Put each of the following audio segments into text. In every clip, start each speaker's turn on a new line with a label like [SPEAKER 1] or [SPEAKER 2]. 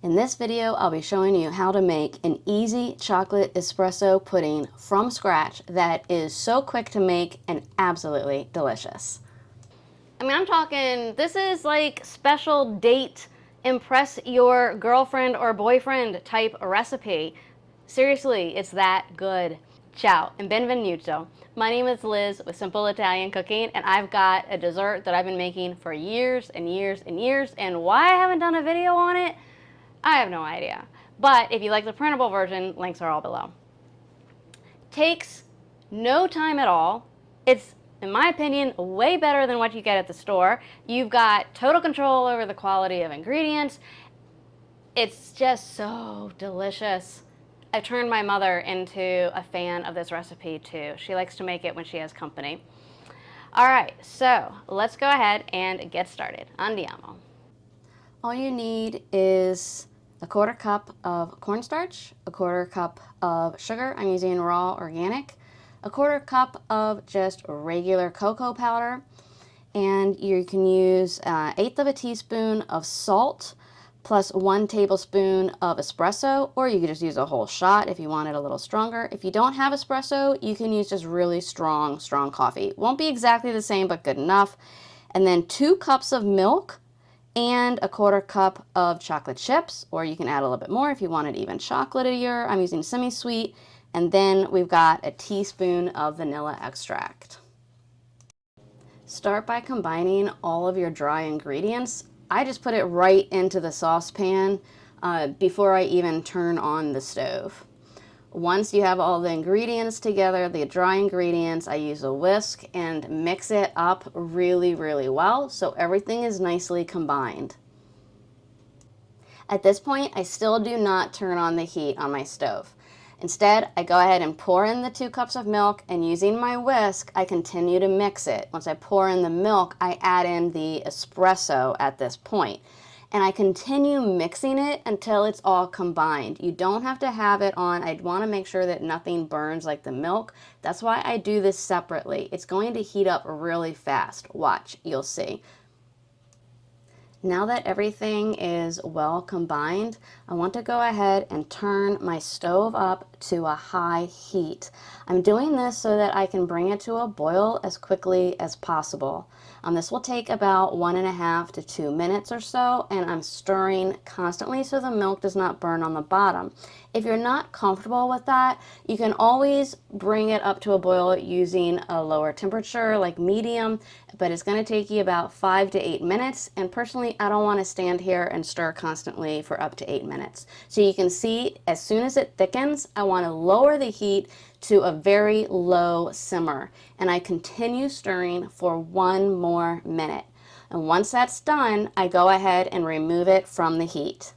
[SPEAKER 1] In this video, I'll be showing you how to make an easy chocolate espresso pudding from scratch that is so quick to make and absolutely delicious. I mean, I'm talking, this is like special date, impress your girlfriend or boyfriend type recipe. Seriously, it's that good. Ciao and benvenuto. My name is Liz with Simple Italian Cooking, and I've got a dessert that I've been making for years and years and years, and why I haven't done a video on it, I have no idea. But if you like the printable version, links are all below. Takes no time at all. It's, in my opinion, way better than what you get at the store. You've got total control over the quality of ingredients. It's just so delicious. I turned my mother into a fan of this recipe too. She likes to make it when she has company. All right, so let's go ahead and get started. Andiamo. All you need is a 1/4 cup of cornstarch, a 1/4 cup of sugar. I'm using raw organic, a 1/4 cup of just regular cocoa powder, and you can use 1/8 of a teaspoon of salt, plus 1 tablespoon of espresso, or you could just use a whole shot if you want it a little stronger. If you don't have espresso, you can use just really strong coffee. Won't be exactly the same, but good enough. And then 2 cups of milk and a 1/4 cup of chocolate chips, or you can add a little bit more if you want it even chocolatier. I'm using semi-sweet. And then we've got a teaspoon of vanilla extract. Start by combining all of your dry ingredients. I just put it right into the saucepan before I even turn on the stove. Once you have all the ingredients together, the dry ingredients, I use a whisk and mix it up really well so everything is nicely combined. At this point, I still do not turn on the heat on my stove. Instead, I go ahead and pour in the 2 cups of milk, and using my whisk, I continue to mix it. Once I pour in the milk, I add in the espresso at this point. And I continue mixing it until it's all combined. You don't have to have it on. I'd want to make sure that nothing burns like the milk. That's why I do this separately. It's going to heat up really fast. Watch, you'll see. Now that everything is well combined, I want to go ahead and turn my stove up to a high heat. I'm doing this so that I can bring it to a boil as quickly as possible. This will take about 1.5 to 2 minutes or so, and I'm stirring constantly so the milk does not burn on the bottom. If you're not comfortable with that, you can always bring it up to a boil using a lower temperature, like medium, but it's going to take you about 5 to 8 minutes, and personally, I don't want to stand here and stir constantly for up to 8 minutes. So you can see, as soon as it thickens, I want to lower the heat to a very low simmer, and I continue stirring for 1 more minute. And once that's done, I go ahead and remove it from the heat.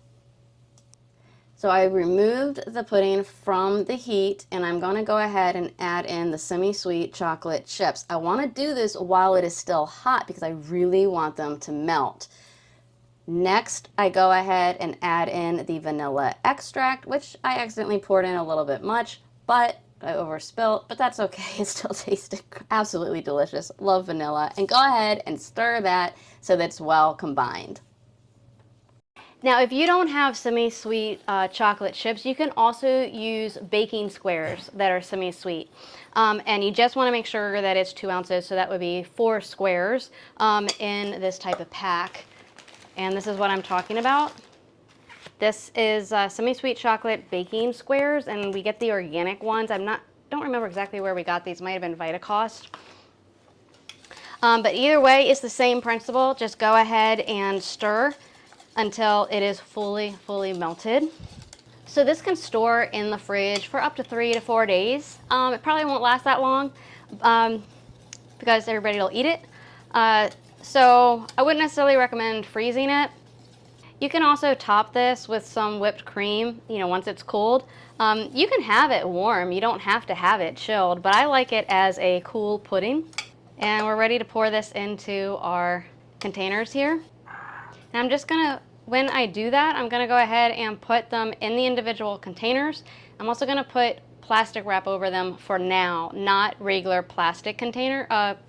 [SPEAKER 1] So I removed the pudding from the heat, and I'm going to go ahead and add in the semi-sweet chocolate chips. I want to do this while it is still hot because I really want them to melt. Next, I go ahead and add in the vanilla extract, which I accidentally poured in a little bit much, but I overspilt, but that's okay. It still tasted absolutely delicious. Love vanilla. And go ahead and stir that so that it's well combined. Now, if you don't have semi-sweet chocolate chips, you can also use baking squares that are semi-sweet. And you just want to make sure that it's 2 ounces, so that would be 4 squares in this type of pack. And this is what I'm talking about. This is semi-sweet chocolate baking squares, and we get the organic ones. Don't remember exactly where we got these. Might have been Vitacost. But either way, it's the same principle. Just go ahead and stir until it is fully melted. So this can store in the fridge for up to 3 to 4 days. It probably won't last that long because everybody will eat it. So I wouldn't necessarily recommend freezing it. You can also top this with some whipped cream, once it's cooled. You can have it warm. You don't have to have it chilled, but I like it as a cool pudding. And we're ready to pour this into our containers here. And I'm just gonna, when I do that, I'm gonna go ahead and put them in the individual containers. I'm also gonna put plastic wrap over them for now, not regular plastic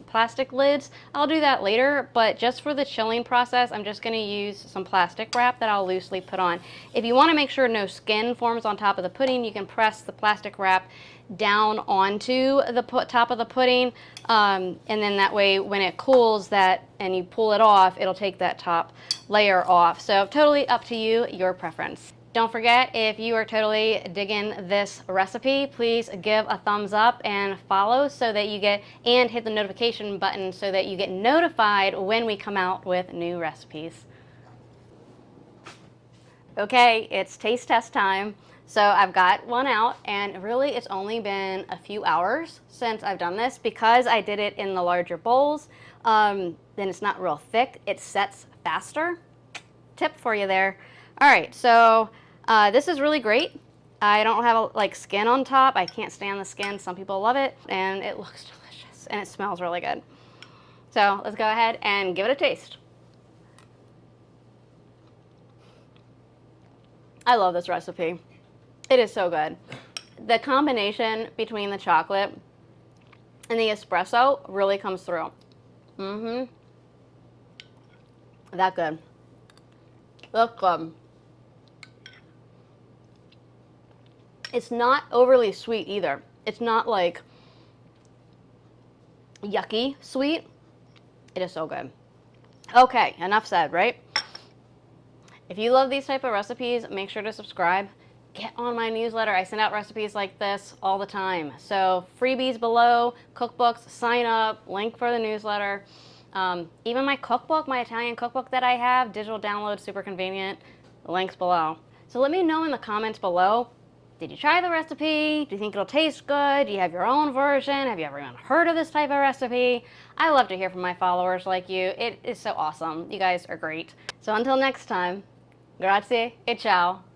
[SPEAKER 1] plastic lids. I'll do that later, but just for the chilling process, I'm just gonna use some plastic wrap that I'll loosely put on. If you wanna make sure no skin forms on top of the pudding, you can press the plastic wrap down onto the top of the pudding, and then that way when it cools and you pull it off, it'll take that top layer off. So totally up to you, your preference. Don't forget, if you are totally digging this recipe, please give a thumbs up and follow so that you get, and hit the notification button so that you get notified when we come out with new recipes. Okay, it's taste test time. So I've got one out, and really it's only been a few hours since I've done this because I did it in the larger bowls. Then it's not real thick. It sets faster. Tip for you there. All right, so this is really great. I don't have like skin on top. I can't stand the skin. Some people love it, and it looks delicious, and it smells really good. So let's go ahead and give it a taste. I love this recipe. It is so good. The combination between the chocolate and the espresso really comes through. That good. Look good. It's not overly sweet either. It's not like yucky sweet. It is so good. Okay, enough said, right? If you love these type of recipes, make sure to subscribe. Get on my newsletter. I send out recipes like this all the time. So freebies below, cookbooks, sign up, link for the newsletter. Even my cookbook, my Italian cookbook that I have, digital download, super convenient, links below. So let me know in the comments below, did you try the recipe? Do you think it'll taste good? Do you have your own version? Have you ever even heard of this type of recipe? I love to hear from my followers like you. It is so awesome. You guys are great. So until next time, grazie e ciao.